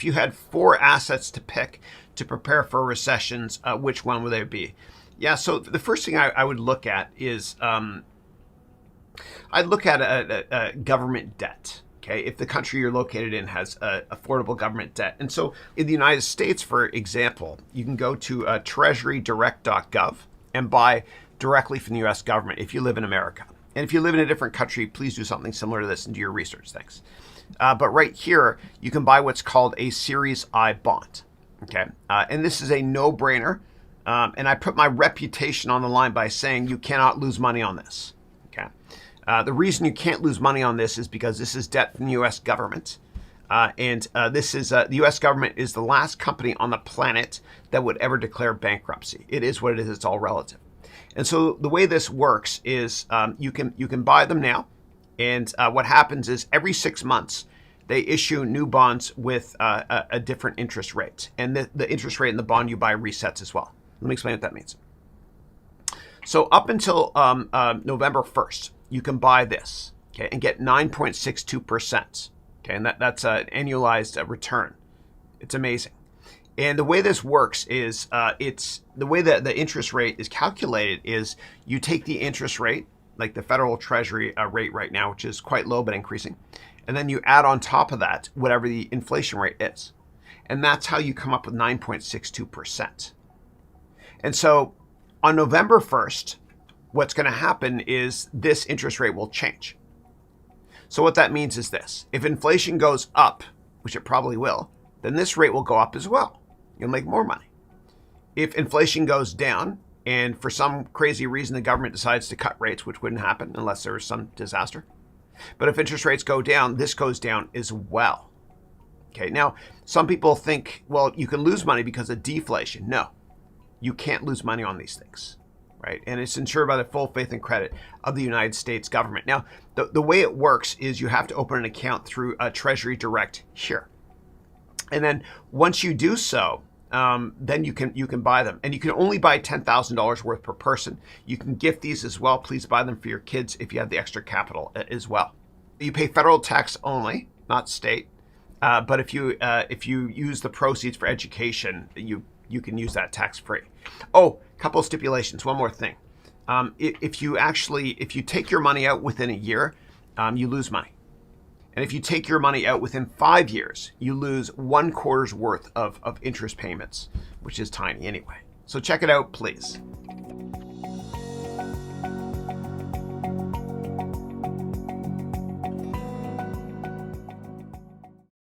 If you had 4 assets to pick to prepare for recessions, which one would they be? Yeah, so the first thing I would look at is I'd look at a government debt. Okay, if the country you're located in has affordable government debt. And so in the United States, for example, you can go to treasurydirect.gov and buy directly from the US government if you live in America. And if you live in a different country, please do something similar to this and do your research. Thanks. But right here, you can buy what's called a Series I bond. Okay, and this is a no-brainer. And I put my reputation on the line by saying you cannot lose money on this. Okay. The reason you can't lose money on this is because this is debt from the U.S. government. And this is the U.S. government is the last company on the planet that would ever declare bankruptcy. It is what it is. It's all relative. And so the way this works is you can buy them now. And what happens is every 6 months, they issue new bonds with a different interest rate. And the interest rate in the bond you buy resets as well. Let me explain what that means. So up until November 1st, you can buy this, okay, and get 9.62%. Okay, and that's an annualized return. It's amazing. And the way this works is it's the way that the interest rate is calculated is you take the interest rate, like the federal treasury rate right now, which is quite low but increasing, and then you add on top of that whatever the inflation rate is. And that's how you come up with 9.62%. And so on November 1st, what's going to happen is this interest rate will change. So what that means is this. If inflation goes up, which it probably will, then this rate will go up as well. You'll make more money. If inflation goes down, and for some crazy reason the government decides to cut rates, which wouldn't happen unless there was some disaster. But if interest rates go down, this goes down as well. Okay, now some people think, well, you can lose money because of deflation. No, you can't lose money on these things. Right? And it's insured by the full faith and credit of the United States government. Now, the way it works is you have to open an account through Treasury Direct here. And then once you do so, then you can buy them. And you can only buy $10,000 worth per person. You can gift these as well. Please buy them for your kids if you have the extra capital as well. You pay federal tax only, not state. But if you use the proceeds for education, you can use that tax-free. Oh, couple of stipulations. One more thing. If you take your money out within a year, you lose money. And if you take your money out within 5 years, you lose 1/4's worth of interest payments, which is tiny anyway. So check it out, please.